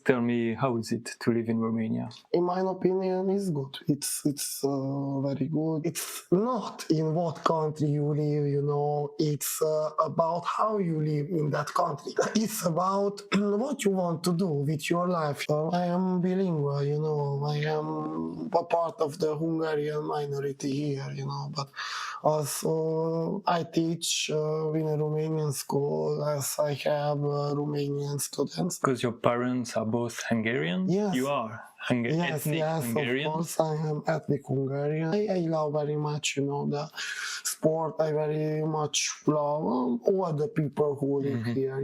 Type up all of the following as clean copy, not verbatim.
tell me, how is it to live in Romania? In my opinion, it's good. It's very good. It's not in what country you live, it's about how you live in that country. It's about what you want to do with your life. I am bilingual, I am a part of the Hungarian minority here, but also I teach in a Romanian school as I have Romanian students. Because your parents are both Hungarian? Yes. You are Yes, ethnic Hungarian? of course, I am ethnic Hungarian. I love very much, the sport. I very much love all the people who live here,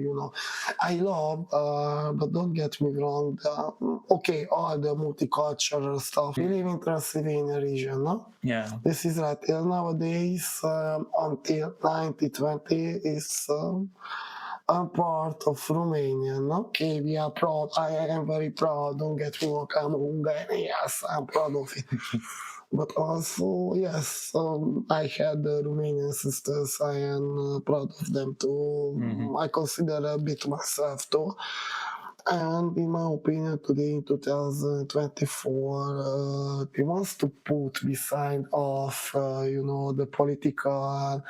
I love, but don't get me wrong, all the multicultural stuff. We live in Transylvania region, no? Yeah. This is right. Nowadays, until 2020, is a part of Romania, no? Okay, we are proud. I am very proud. Don't get me wrong. I'm Hungarian. Yes, I'm proud of it. But also, yes, I had Romanian sisters. I am proud of them too. I consider a bit myself too. And in my opinion, today in 2024, we want to put beside of, the political,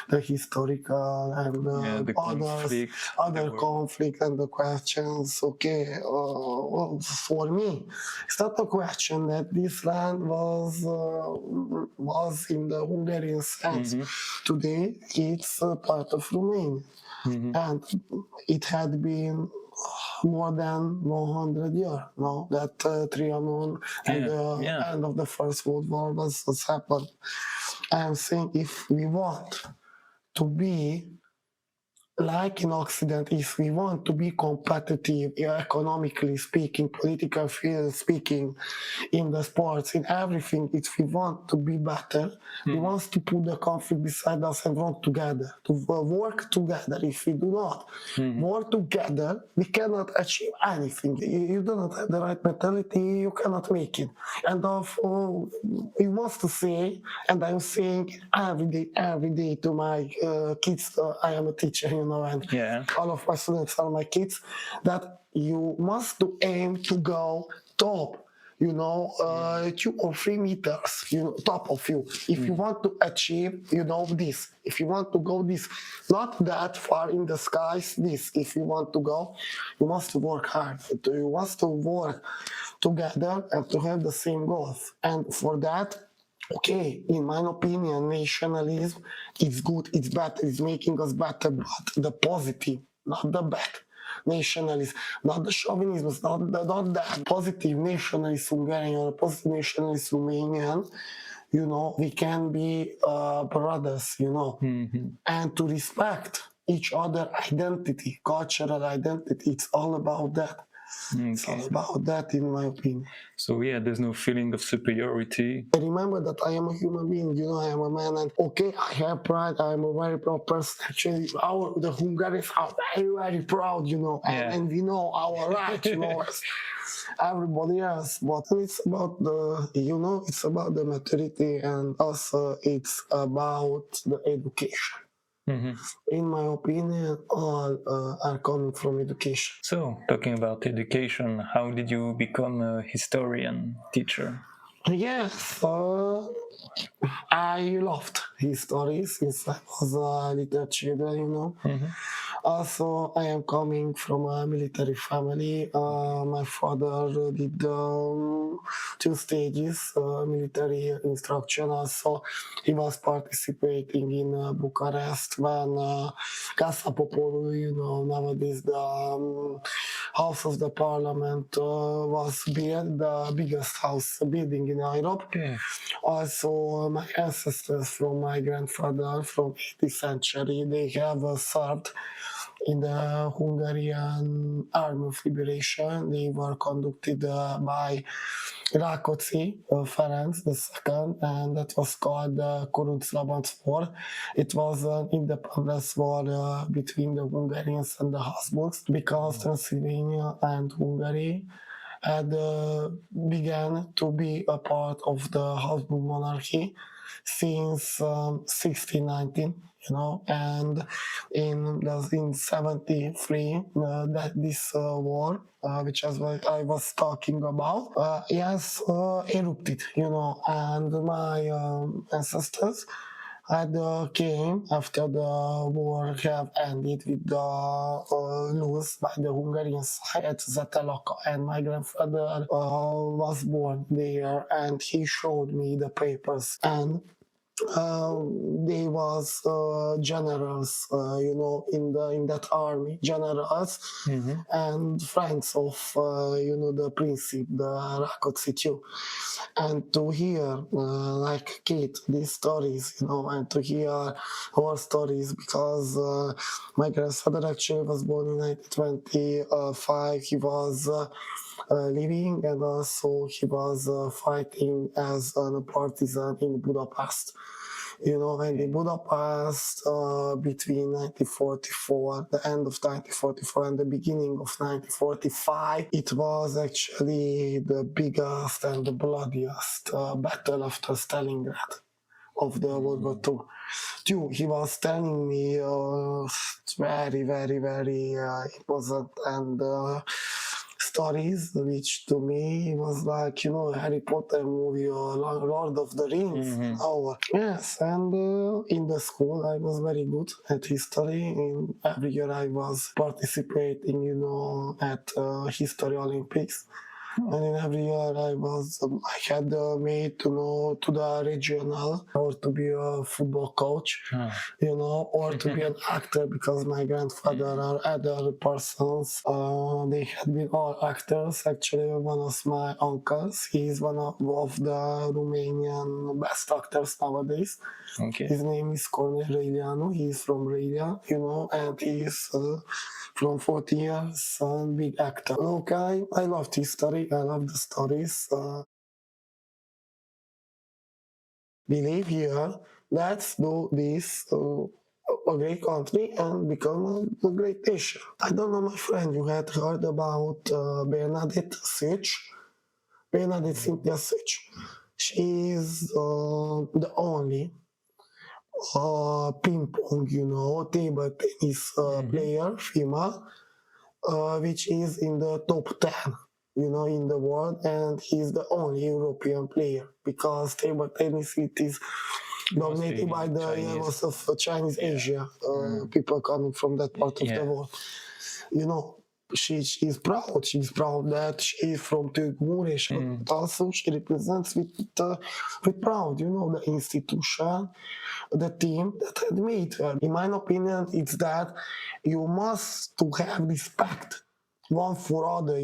the historical, and the other conflict and the questions. Okay, well, for me, it's not a question that this land was in the Hungarian sense. Today, it's a part of Romania, and it had been more than 100 years now that Trianon and the end of the First World War was happened. I am saying if we want to be like in Occident, if we want to be competitive, economically speaking, political field speaking, in the sports, in everything, if we want to be better, we want to put the conflict beside us and work together, to work together. If we do not work together, we cannot achieve anything. You do not have the right mentality, you cannot make it. And we want to say, and I'm saying every day to my kids, I am a teacher, and all of my students are my kids, that you must aim to go top, 2 or 3 meters, top of you. If you want to achieve, this. If you want to go this, not that far in the skies, this. If you want to go, you must work hard. You must work together and to have the same goals. And for that, okay, in my opinion, nationalism is good, it's better, it's making us better, but the positive, not the bad. Nationalism, not the chauvinism, not that positive nationalist Hungarian or positive nationalist Romanian, we can be brothers, and to respect each other identity, cultural identity, it's all about that. Okay. It's all about that, in my opinion. So there's no feeling of superiority. I remember that I am a human being, I am a man, and okay, I have pride, I am a very proud person. Actually, the Hungarians are very, very proud, and we know our right, as everybody else. But it's about it's about the maturity, and also it's about the education. In my opinion, all are coming from education. So, talking about education, how did you become a historian teacher? Yes, I loved history since I was a little child, Also, I am coming from a military family. My father did 2 stages military instruction. Also, he was participating in Bucharest when Casa Poporului, nowadays the House of the Parliament was built, the biggest house building in Europe. Okay. Also, my ancestors from my grandfather from 18th century, they have served in the Hungarian Army of Liberation. They were conducted by Rákóczi Ferenc II, and that was called the Kuruc-Labanc War. It was an independence war between the Hungarians and the Habsburgs, because Transylvania and Hungary had began to be a part of the Habsburg monarchy. since 1619, and in 73, that this war, which is what I was talking about, yes, erupted, and my ancestors had came after the war have ended with the loss by the Hungarian side at Zatelaka, and my grandfather was born there, and he showed me the papers, and they was generals, in that army, generals, and friends of the princip, the Rákóczi too, and to hear like Kate these stories, and to hear our stories, because my grandfather actually was born in 1925. He was living, and also he was fighting as a partisan in Budapest. And in Budapest, between 1944, the end of 1944 and the beginning of 1945, it was actually the biggest and the bloodiest battle after Stalingrad of the World War II. He was telling me very, very, very important and stories, which to me was like, Harry Potter movie or Lord of the Rings. Yes, and in the school I was very good at history. In every year I was participating, at History Olympics. And in every year I had made to the regional, or to be a football coach, or to be an actor, because my grandfather or other persons, they had been all actors. Actually, one of my uncles, he's one of the Romanian best actors nowadays. Okay. His name is Cornel Răileanu. He's from Romania, and he's from 40 years, big actor. Okay, I loved history. I love the stories. We live here. Let's do this a great country and become a great nation. I don't know, my friend, you had heard about Bernadette Szűcs? Bernadette Cynthia Szűcs. She is the only ping pong, table tennis player, female, which is in the top 10, in the world, and he's the only European player, because table tennis, it is dominated by the most of Chinese Asia, people coming from that part of the world. She's proud. She's proud that she is from Timor, but also she represents with proud, the institution, the team that had made her. In my opinion, it's that you must to have respect one for other,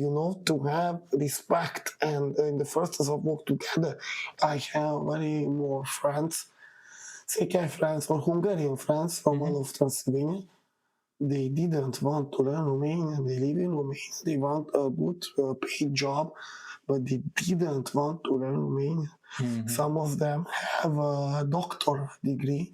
to have respect, and in the first of work together. I have very more friends, Székely friends or Hungarian friends from all of Transylvania. They didn't want to learn Romanian. They live in Romania. They want a good paid job, but they didn't want to learn Romanian. Some of them have a doctor degree,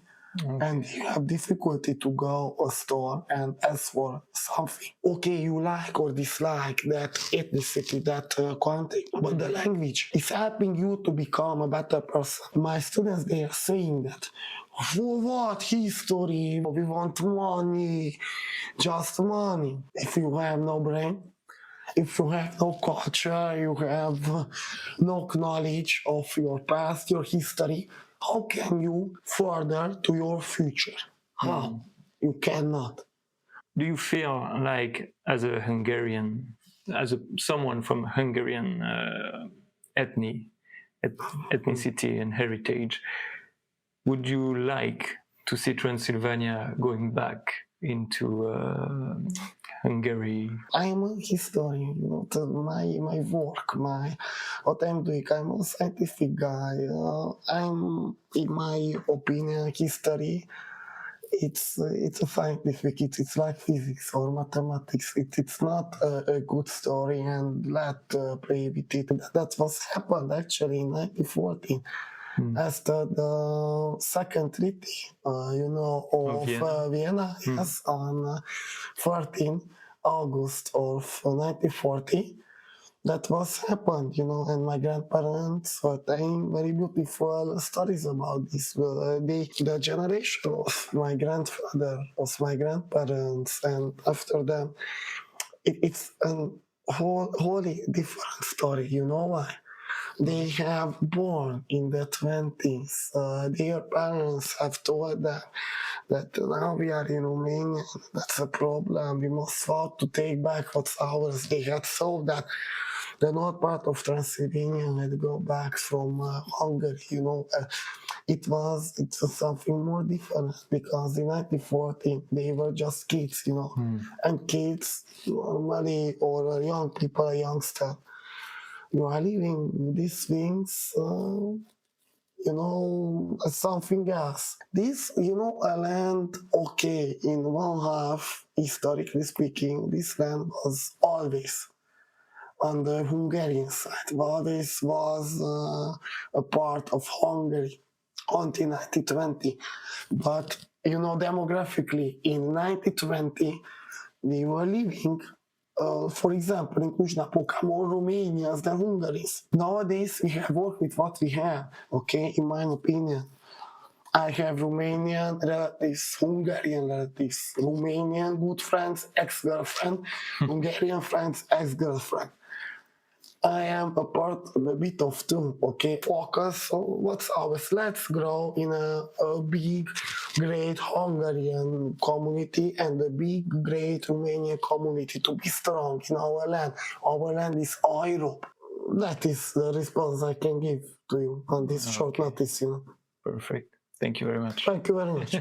and you have difficulty to go a store and ask for something. Okay, you like or dislike that ethnicity, that content, but the language is helping you to become a better person. My students, they are saying that, for what history? We want money, just money. If you have no brain, if you have no culture, you have no knowledge of your past, your history, how can you further to your future? How? You cannot. Do you feel like, as a Hungarian, someone from Hungarian ethnicity and heritage, would you like to see Transylvania going back into Hungary? I'm a historian, my work, what I'm doing, I'm a scientific guy. I'm, in my opinion, history, it's a scientific, it's like physics or mathematics. It's not a good story, and let play with it. That's what happened actually in 1914. After the second treaty, of Vienna, yes, on 14 August of 1940, that was happened, and my grandparents were telling very beautiful stories about this. The generation of my grandfather, of my grandparents, and after them, it's a wholly different story. You know why? They have born in the 20s. Their parents have told them that now we are in Romania. That's a problem. We must fought to take back what's ours. They had solved that the north part of Transylvania had go back from Hungary. It's something more different because in 1914 they were just kids, and kids normally or young people, a youngster, you are living these things. Something else. This, a land, okay, in one half, historically speaking, this land was always on the Hungarian side. Always was a part of Hungary until 1920. But, demographically, in 1920, we were living for example, in Cluj-Napoca, more Romanians than Hungaries. Nowadays, we have worked with what we have, okay, in my opinion. I have Romanian relatives, Hungarian relatives, Romanian good friends, ex-girlfriend, Hungarian friends, ex-girlfriend. I am a bit of two, okay? Focus on what's ours. Let's grow in a big, great Hungarian community and a big, great Romanian community to be strong in our land. Our land is Europe. That is the response I can give to you on this short notice. Perfect. Thank you very much. Thank you very much.